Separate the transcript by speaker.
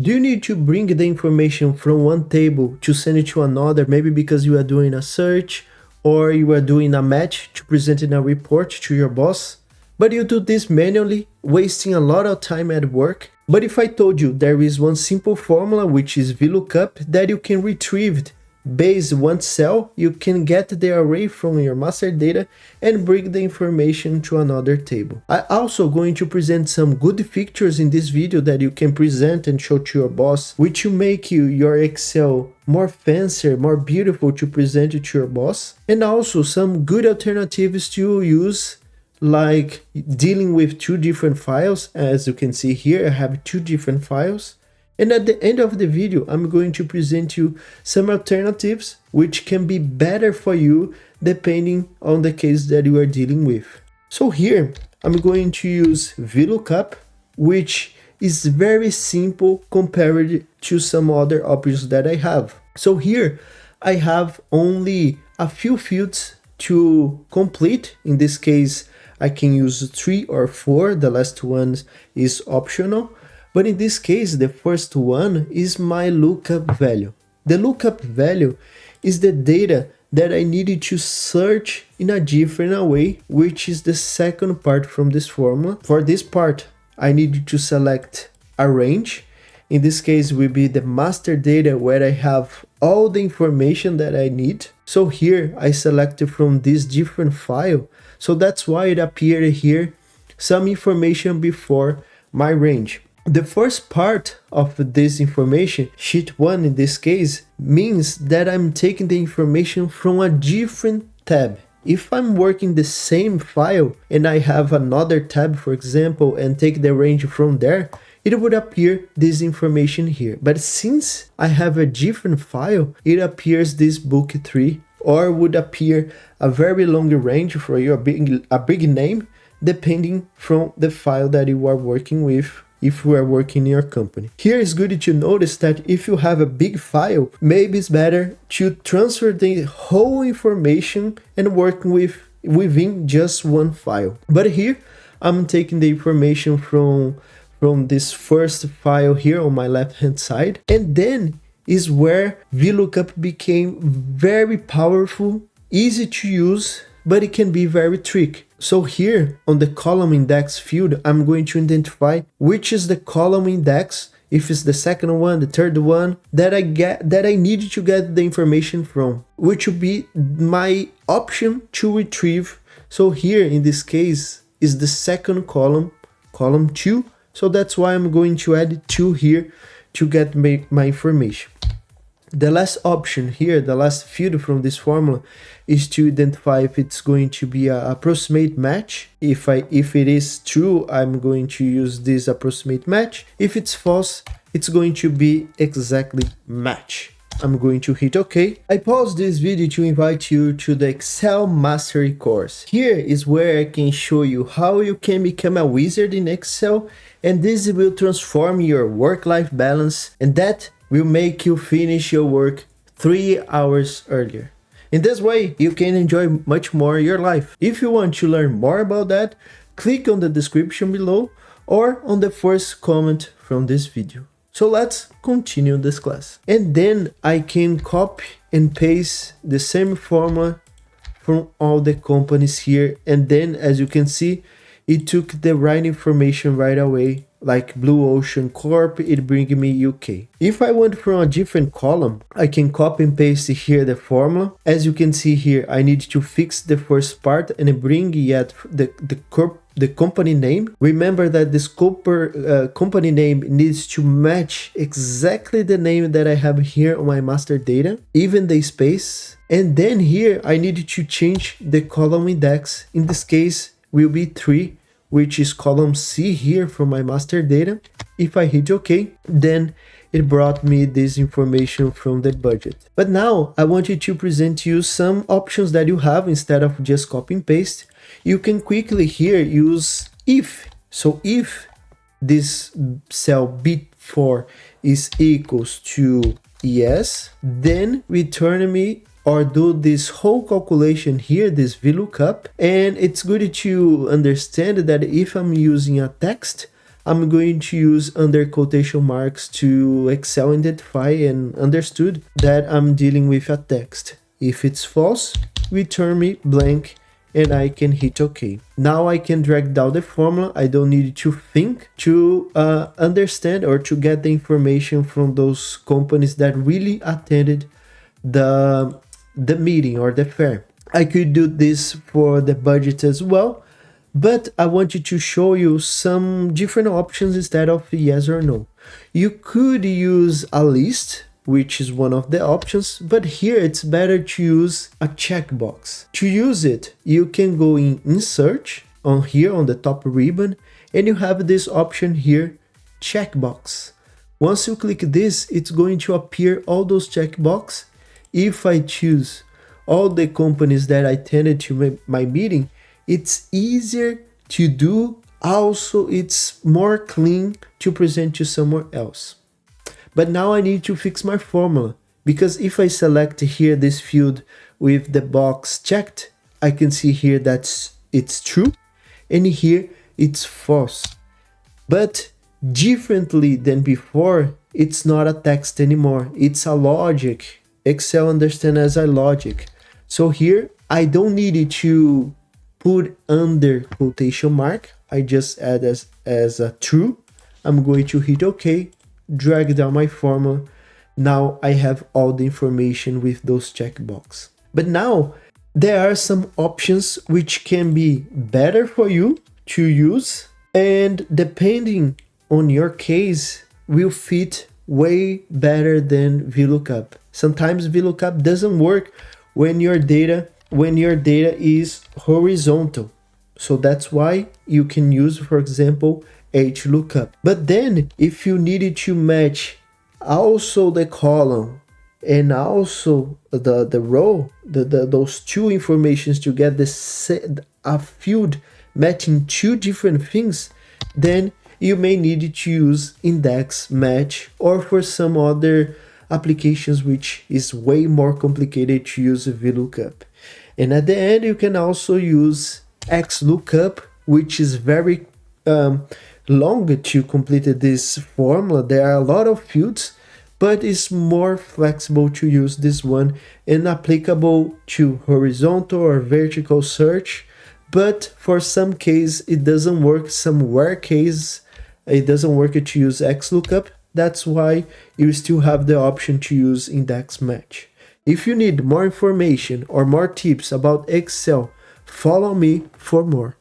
Speaker 1: Do you need to bring the information from one table to send it to another, maybe because you are doing a search or you are doing a match to present in a report to your boss? But you do this manually, wasting a lot of time at work. But if I told you there is one simple formula, which is VLOOKUP, that you can retrieve based one cell, you can get the array from your master data and bring the information to another table. I'm also going to present some good features in this video that you can present and show to your boss, which will make your Excel more fancier, more beautiful to present it to your boss, and also some good alternatives to use, like dealing with two different files. As you can see here, I have two different files. And at the end of the video, I'm going to present you some alternatives which can be better for you depending on the case that you are dealing with. So here, I'm going to use VLOOKUP, which is very simple compared to some other options that I have. So here, I have only a few fields to complete. In this case, I can use 3 or 4. The last one is optional. But in this case, the first one is my lookup value. The lookup value is the data that I needed to search in a different way, which is the second part from this formula. For this part, I needed to select a range. In this case, will be the master data where I have all the information that I need. So here I selected from this different file. So that's why it appeared here some information before my range. The first part of this information, sheet 1 in this case, means that I'm taking the information from a different tab. If I'm working the same file and I have another tab, for example, and take the range from there, it would appear this information here. But since I have a different file, it appears this book 3, or would appear a very long range for you, a big name, depending from the file that you are working with. If we are working in your company. Here it's good to notice that if you have a big file, maybe it's better to transfer the whole information and work within just one file. But here I'm taking the information from this first file here on my left hand side, and then is where VLOOKUP became very powerful, easy to use, but it can be very tricky. So here on the column index field, I'm going to identify which is the column index, if it's the second one, the third one, that I need to get the information from, which will be my option to retrieve. So here in this case is the second column, column 2. So that's why I'm going to add 2 here to get my information. The last option here, the last field from this formula, is to identify if it's going to be an approximate match. If it is true, I'm going to use this approximate match. If it's false, it's going to be exactly match. I'm going to hit OK. I paused this video to invite you to the Excel Mastery course. Here is where I can show you how you can become a wizard in Excel, and this will transform your work-life balance, and that will make you finish your work 3 hours earlier. In this way, you can enjoy much more your life. If you want to learn more about that, click on the description below or on the first comment from this video. So let's continue this class. And then I can copy and paste the same formula from all the companies here. And then, as you can see, it took the right information right away. Like Blue Ocean Corp, it brings me UK. If I want from a different column, I can copy and paste here the formula. As you can see here, I need to fix the first part and bring yet the company name. Remember that this company name needs to match exactly the name that I have here on my master data, even the space. And then here I need to change the column index. In this case, will be 3, which is column C here from my master data. If I hit OK, then it brought me this information from the budget. But now I wanted to present you some options that you have instead of just copy and paste. You can quickly here use if. So if this cell B4 is equals to yes, then return me or do this whole calculation here, this VLOOKUP. And it's good to understand that if I'm using a text, I'm going to use under quotation marks to Excel identify and understood that I'm dealing with a text. If it's false, return me blank, and I can hit OK. Now I can drag down the formula. I don't need to think to understand or to get the information from those companies that really attended the meeting or the fair. I could do this for the budget as well, but I wanted to show you some different options instead of yes or no. You could use a list, which is one of the options, but here it's better to use a checkbox. To use it, you can go in Insert on here on the top ribbon, and you have this option here, checkbox. Once you click this, it's going to appear all those checkboxes. If I choose all the companies that I attended to my meeting, it's easier to do. Also, it's more clean to present to someone else. But now I need to fix my formula, because if I select here this field with the box checked, I can see here that it's true, and here it's false. But differently than before, it's not a text anymore, it's a logic. Excel understands as a logic. So here I don't need it to put under quotation mark. I just add as a true. I'm going to hit OK, drag down my formula. Now I have all the information with those checkboxes. But now there are some options which can be better for you to use, and depending on your case will fit way better than VLOOKUP. Sometimes VLOOKUP doesn't work when your data is horizontal. So that's why you can use, for example, HLOOKUP. But then if you needed to match also the column and also the row, those two informations to get a field matching two different things, then you may need to use index match, or for some other applications which is way more complicated to use VLOOKUP. And at the end, you can also use XLOOKUP, which is very long to complete this formula. There are a lot of fields, but it's more flexible to use this one and applicable to horizontal or vertical search. But for some case, it doesn't work. Some rare cases, it doesn't work to use XLOOKUP. That's why you still have the option to use index match. If you need more information or more tips about Excel, follow me for more.